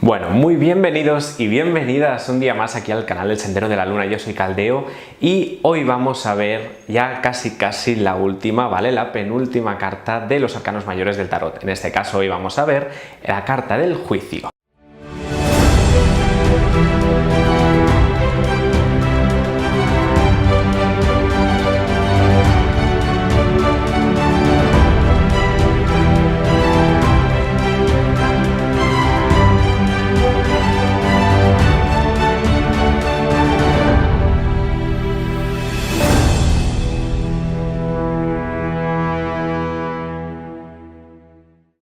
Bueno, muy bienvenidos y bienvenidas un día más aquí al canal del Sendero de la Luna. Yo soy Caldeo y hoy vamos a ver ya casi la última, ¿vale? La penúltima carta de los arcanos mayores del tarot. En este caso hoy vamos a ver la carta del juicio.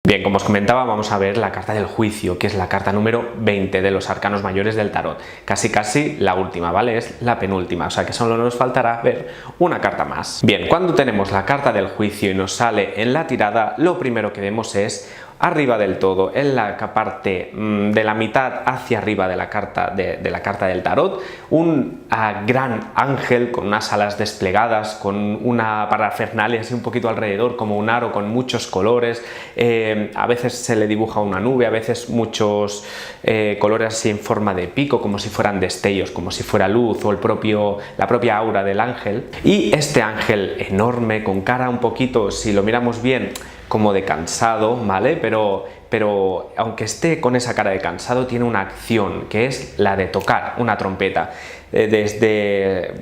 Bien, como os comentaba, vamos a ver la carta del juicio, que es la carta número 20 de los arcanos mayores del tarot. Casi la última, ¿vale? Es la penúltima, o sea que solo nos faltará ver una carta más. Bien, cuando tenemos la carta del juicio y nos sale en la tirada, lo primero que vemos es arriba del todo, en la parte de la mitad hacia arriba de la carta del tarot, un gran ángel con unas alas desplegadas, con una parafernalia así un poquito alrededor, como un aro con muchos colores. A veces se le dibuja una nube, a veces muchos colores así en forma de pico, como si fueran destellos, como si fuera luz o la propia aura del ángel. Y este ángel enorme, con cara un poquito, si lo miramos bien, como de cansado, ¿vale? Pero aunque esté con esa cara de cansado, tiene una acción, que es la de tocar una trompeta.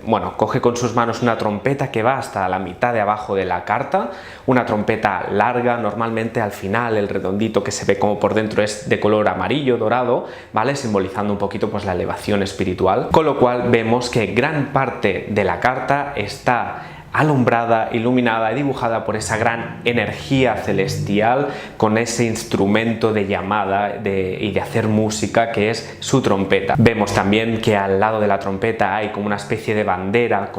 Bueno, coge con sus manos una trompeta que va hasta la mitad de abajo de la carta, una trompeta larga, normalmente al final el redondito que se ve como por dentro es de color amarillo, dorado, ¿vale? Simbolizando un poquito pues la elevación espiritual, con lo cual vemos que gran parte de la carta está alumbrada, iluminada y dibujada por esa gran energía celestial, con ese instrumento de llamada y de hacer música que es su trompeta. Vemos también que al lado de la trompeta hay como una especie de bandera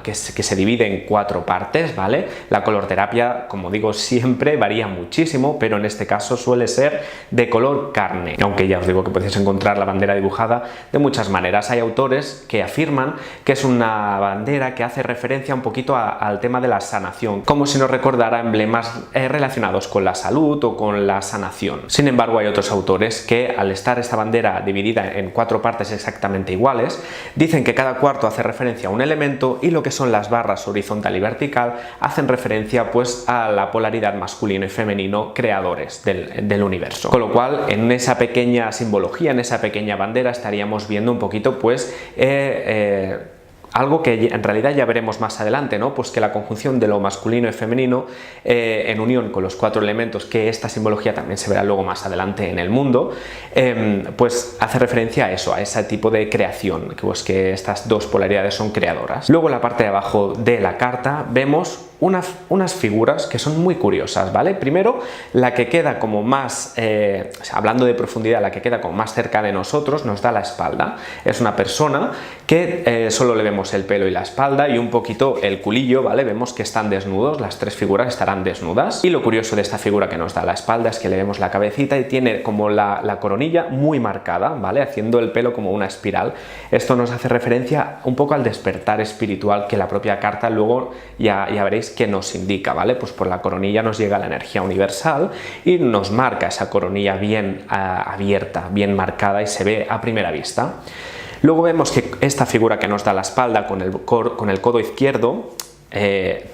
que se divide en 4 partes, ¿vale? La colorterapia, como digo siempre, varía muchísimo, pero en este caso suele ser de color carne, aunque ya os digo que podéis encontrar la bandera dibujada de muchas maneras. Hay autores que afirman que es una bandera que hace referencia un poquito al tema de la sanación, como si nos recordara emblemas relacionados con la salud o con la sanación. Sin embargo, hay otros autores que, al estar esta bandera dividida en 4 partes exactamente iguales, dicen que cada cuarto hace referencia a un elemento y lo que son las barras horizontal y vertical hacen referencia pues a la polaridad masculino y femenino creadores del universo. Con lo cual, en esa pequeña simbología, en esa pequeña bandera, estaríamos viendo un poquito pues algo que en realidad ya veremos más adelante, ¿no? Pues que la conjunción de lo masculino y femenino en unión con los 4 elementos, que esta simbología también se verá luego más adelante en el mundo, pues hace referencia a eso, a ese tipo de creación, que estas 2 polaridades son creadoras. Luego en la parte de abajo de la carta vemos unas figuras que son muy curiosas, ¿vale? Primero, la que queda como más, hablando de profundidad, la que queda como más cerca de nosotros, nos da la espalda. Es una persona que solo le vemos el pelo y la espalda y un poquito el culillo, ¿vale? Vemos que están desnudos, las 3 figuras estarán desnudas. Y lo curioso de esta figura que nos da la espalda es que le vemos la cabecita y tiene como la coronilla muy marcada, ¿vale? Haciendo el pelo como una espiral. Esto nos hace referencia un poco al despertar espiritual que la propia carta luego ya veréis que nos indica, ¿vale? Pues por la coronilla nos llega la energía universal y nos marca esa coronilla bien abierta, bien marcada y se ve a primera vista. Luego vemos que esta figura que nos da la espalda con el codo izquierdo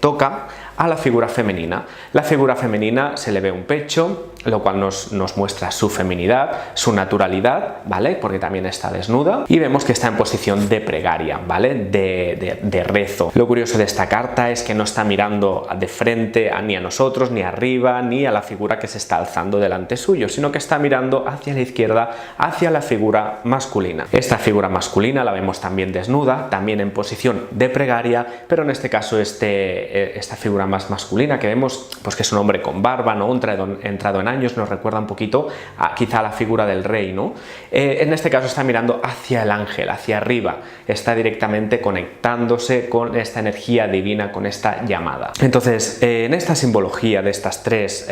toca a la figura femenina. La figura femenina se le ve un pecho, lo cual nos muestra su feminidad, su naturalidad, ¿vale? Porque también está desnuda, y vemos que está en posición de plegaria, ¿vale? De rezo. Lo curioso de esta carta es que no está mirando de frente ni a nosotros, ni arriba, ni a la figura que se está alzando delante suyo, sino que está mirando hacia la izquierda, hacia la figura masculina. Esta figura masculina la vemos también desnuda, también en posición de plegaria, pero en este caso esta figura más masculina que vemos, pues que es un hombre con barba, ¿no? Entrado en años, nos recuerda un poquito quizá a la figura del rey, ¿no? En este caso está mirando hacia el ángel, hacia arriba, está directamente conectándose con esta energía divina, con esta llamada. Entonces, en esta simbología de estas 3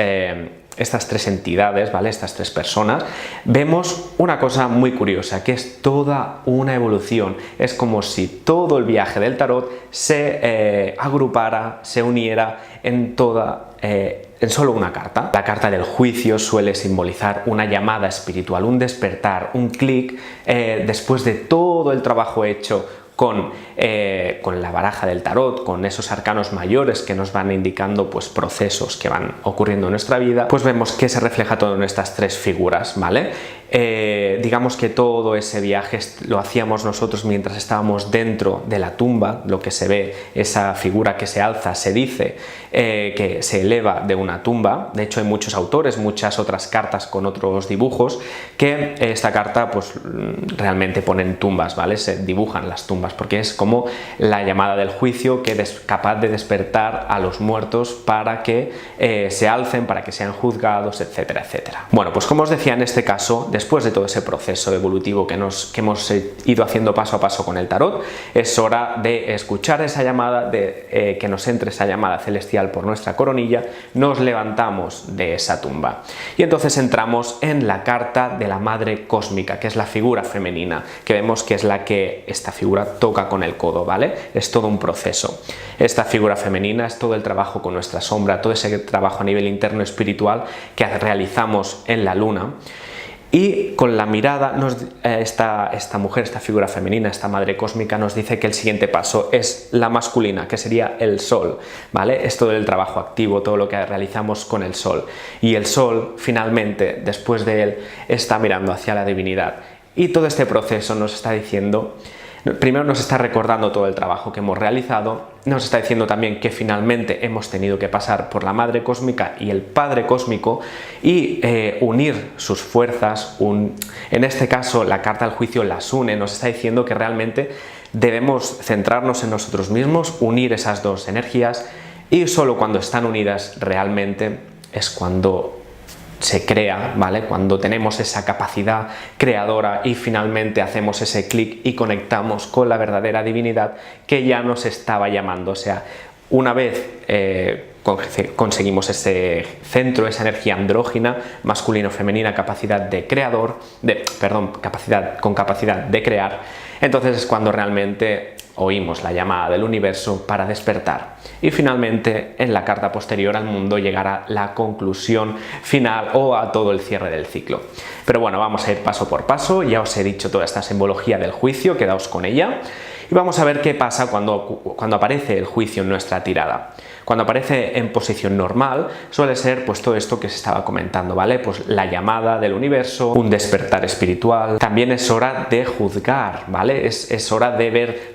estas tres entidades, ¿vale? Estas tres personas, vemos una cosa muy curiosa, que es toda una evolución. Es como si todo el viaje del tarot se agrupara, se uniera en solo una carta. La carta del juicio suele simbolizar una llamada espiritual, un despertar, un clic, después de todo el trabajo hecho con la baraja del tarot, con esos arcanos mayores que nos van indicando pues procesos que van ocurriendo en nuestra vida, pues vemos que se refleja todo en estas tres figuras, ¿vale? Digamos que todo ese viaje lo hacíamos nosotros mientras estábamos dentro de la tumba, lo que se ve, esa figura que se alza, se dice que se eleva de una tumba. De hecho hay muchos autores, muchas otras cartas con otros dibujos, que esta carta pues realmente ponen tumbas, ¿vale? Se dibujan las tumbas, porque es como la llamada del juicio que es capaz de despertar a los muertos para que se alcen, para que sean juzgados, etcétera, etcétera. Bueno, pues como os decía, en este caso, después de todo ese proceso evolutivo que hemos ido haciendo paso a paso con el tarot, es hora de escuchar esa llamada, de que nos entre esa llamada celestial por nuestra coronilla, nos levantamos de esa tumba y entonces entramos en la carta de la madre cósmica, que es la figura femenina, que vemos que es la que esta figura toca con el codo, ¿vale? Es todo un proceso. Esta figura femenina es todo el trabajo con nuestra sombra, todo ese trabajo a nivel interno espiritual que realizamos en la luna. Y con la mirada, esta mujer, esta figura femenina, esta madre cósmica, nos dice que el siguiente paso es la masculina, que sería el sol, ¿vale? Es todo el trabajo activo, todo lo que realizamos con el sol. Y el sol, finalmente, después de él, está mirando hacia la divinidad. Y todo este proceso nos está diciendo, primero nos está recordando todo el trabajo que hemos realizado, nos está diciendo también que finalmente hemos tenido que pasar por la madre cósmica y el padre cósmico y unir sus fuerzas. En este caso la carta del juicio las une, nos está diciendo que realmente debemos centrarnos en nosotros mismos, unir esas dos energías, y solo cuando están unidas realmente es cuando se crea, ¿vale? Cuando tenemos esa capacidad creadora y finalmente hacemos ese clic y conectamos con la verdadera divinidad que ya nos estaba llamando. O sea, una vez conseguimos ese centro, esa energía andrógina, masculino-femenina, capacidad de capacidad de crear, entonces es cuando realmente oímos la llamada del universo para despertar. Y finalmente, en la carta posterior al mundo llegará la conclusión final o a todo el cierre del ciclo. Pero bueno, vamos a ir paso por paso. Ya os he dicho toda esta simbología del juicio, quedaos con ella. Y vamos a ver qué pasa cuando aparece el juicio en nuestra tirada. Cuando aparece en posición normal, suele ser pues todo esto que se estaba comentando, ¿vale? Pues la llamada del universo, un despertar espiritual. También es hora de juzgar, ¿vale? Es hora de ver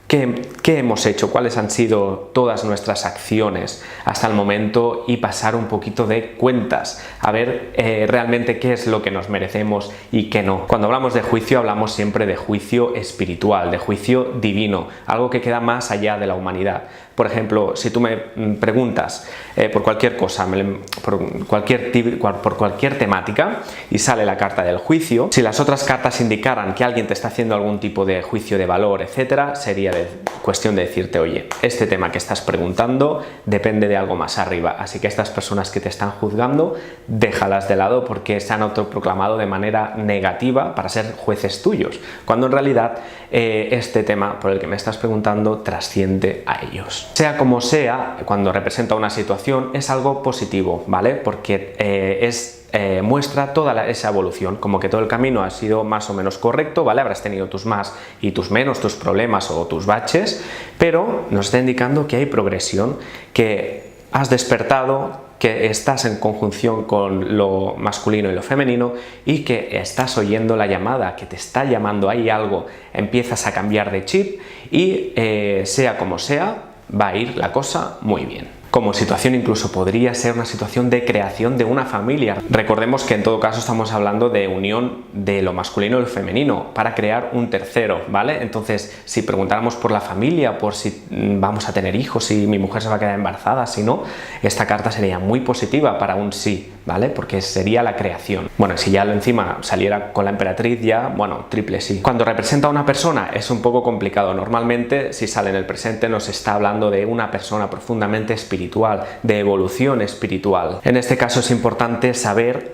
¿qué hemos hecho? ¿Cuáles han sido todas nuestras acciones hasta el momento? Y pasar un poquito de cuentas, a ver realmente qué es lo que nos merecemos y qué no. Cuando hablamos de juicio, hablamos siempre de juicio espiritual, de juicio divino, algo que queda más allá de la humanidad. Por ejemplo, si tú me preguntas por cualquier cosa, por cualquier temática y sale la carta del juicio, si las otras cartas indicaran que alguien te está haciendo algún tipo de juicio de valor, etcétera, sería cuestión de decirte, oye, este tema que estás preguntando depende de algo más arriba, así que estas personas que te están juzgando, déjalas de lado porque se han autoproclamado de manera negativa para ser jueces tuyos, cuando en realidad este tema por el que me estás preguntando trasciende a ellos. Sea como sea, cuando representa una situación es algo positivo, ¿vale? Porque muestra toda esa evolución, como que todo el camino ha sido más o menos correcto, ¿vale? Habrás tenido tus más y tus menos, tus problemas o tus baches, pero nos está indicando que hay progresión, que has despertado, que estás en conjunción con lo masculino y lo femenino y que estás oyendo la llamada, que te está llamando ahí algo, empiezas a cambiar de chip y sea como sea, va a ir la cosa muy bien. Como situación incluso podría ser una situación de creación de una familia. Recordemos que en todo caso estamos hablando de unión de lo masculino y lo femenino para crear un tercero, ¿vale? Entonces, si preguntáramos por la familia, por si vamos a tener hijos, si mi mujer se va a quedar embarazada, si no, esta carta sería muy positiva para un sí, ¿vale? Porque sería la creación. Bueno, si ya encima saliera con la emperatriz ya, bueno, triple sí. Cuando representa a una persona es un poco complicado. Normalmente, si sale en el presente, nos está hablando de una persona profundamente espiritual, espiritual, de evolución espiritual. En este caso es importante saber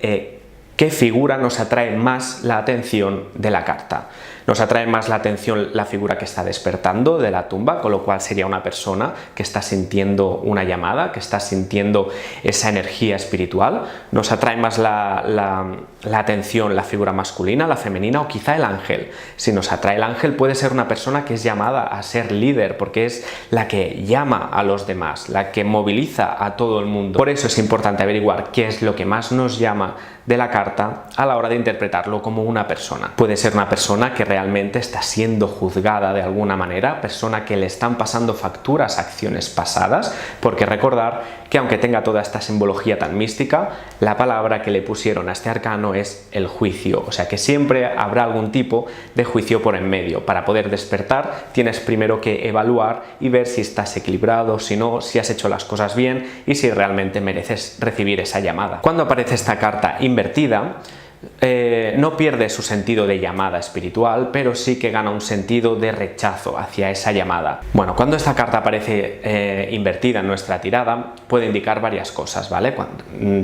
qué figura nos atrae más la atención de la carta. Nos atrae más la atención la figura que está despertando de la tumba, con lo cual sería una persona que está sintiendo una llamada, que está sintiendo esa energía espiritual. Nos atrae más la atención la figura masculina, la femenina o quizá el ángel. Si nos atrae el ángel, puede ser una persona que es llamada a ser líder, porque es la que llama a los demás, la que moviliza a todo el mundo. Por eso es importante averiguar qué es lo que más nos llama de la carta a la hora de interpretarlo como una persona. Puede ser una persona que realmente está siendo juzgada de alguna manera, persona que le están pasando facturas a acciones pasadas, porque recordar que aunque tenga toda esta simbología tan mística, la palabra que le pusieron a este arcano es el juicio, o sea que siempre habrá algún tipo de juicio por en medio. Para poder despertar tienes primero que evaluar y ver si estás equilibrado, si no, si has hecho las cosas bien y si realmente mereces recibir esa llamada. Cuando aparece esta carta invertida, no pierde su sentido de llamada espiritual, pero sí que gana un sentido de rechazo hacia esa llamada. Bueno, cuando esta carta aparece invertida en nuestra tirada, puede indicar varias cosas, ¿vale?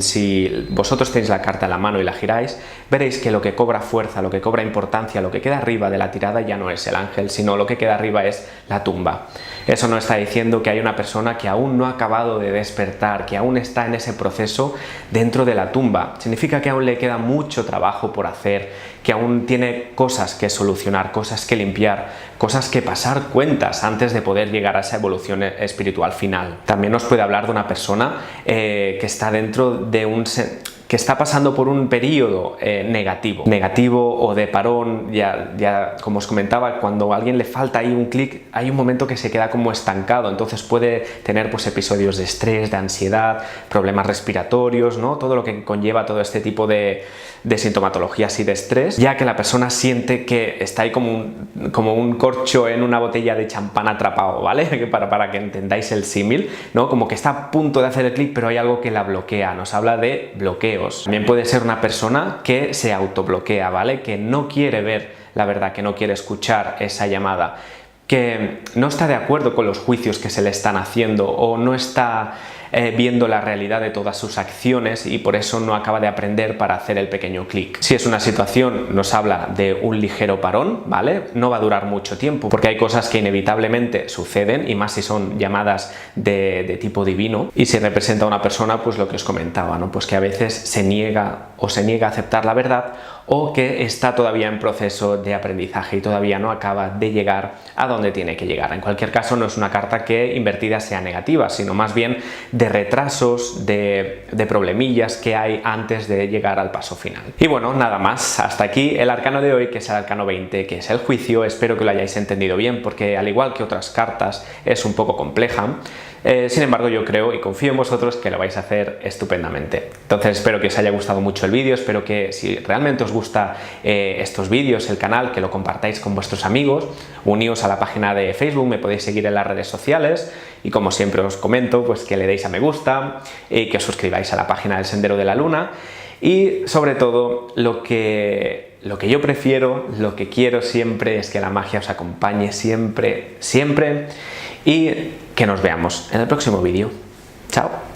Si vosotros tenéis la carta en la mano y la giráis, veréis que lo que cobra fuerza, lo que cobra importancia, lo que queda arriba de la tirada ya no es el ángel, sino lo que queda arriba es la tumba. Eso nos está diciendo que hay una persona que aún no ha acabado de despertar, que aún está en ese proceso dentro de la tumba. Significa que aún le queda mucho trabajo por hacer, que aún tiene cosas que solucionar, cosas que limpiar, cosas que pasar cuentas antes de poder llegar a esa evolución espiritual final. También nos puede hablar de una persona que está dentro de que está pasando por un periodo negativo o de parón. Ya como os comentaba, cuando a alguien le falta ahí un clic, hay un momento que se queda como estancado, entonces puede tener pues episodios de estrés, de ansiedad, problemas respiratorios, ¿no? Todo lo que conlleva todo este tipo de sintomatologías y de estrés, ya que la persona siente que está ahí como un corcho en una botella de champán atrapado, ¿vale? Para que entendáis el símil, ¿no? Como que está a punto de hacer el clic, pero hay algo que la bloquea. Nos habla de bloqueo. También puede ser una persona que se autobloquea, ¿vale? Que no quiere ver la verdad, que no quiere escuchar esa llamada, que no está de acuerdo con los juicios que se le están haciendo o no está viendo la realidad de todas sus acciones y por eso no acaba de aprender para hacer el pequeño clic. Si es una situación, nos habla de un ligero parón, ¿vale? No va a durar mucho tiempo porque hay cosas que inevitablemente suceden y más si son llamadas de tipo divino, y si representa a una persona, pues lo que os comentaba, ¿no? Pues que a veces se niega a aceptar la verdad o que está todavía en proceso de aprendizaje y todavía no acaba de llegar a donde tiene que llegar. En cualquier caso, no es una carta que invertida sea negativa, sino más bien de retrasos, de problemillas que hay antes de llegar al paso final. Y bueno, nada más, hasta aquí el arcano de hoy, que es el arcano 20, que es el juicio. Espero que lo hayáis entendido bien, porque al igual que otras cartas es un poco compleja. Sin embargo, yo creo y confío en vosotros que lo vais a hacer estupendamente. Entonces espero que os haya gustado mucho el vídeo, espero que si realmente os gusta estos vídeos, el canal, que lo compartáis con vuestros amigos, uníos a la página de Facebook, me podéis seguir en las redes sociales y como siempre os comento, pues que le deis a me gusta y que os suscribáis a la página del Sendero de la Luna. Y sobre todo, lo que yo prefiero, lo que quiero siempre es que la magia os acompañe siempre, siempre, y que nos veamos en el próximo vídeo. Chao.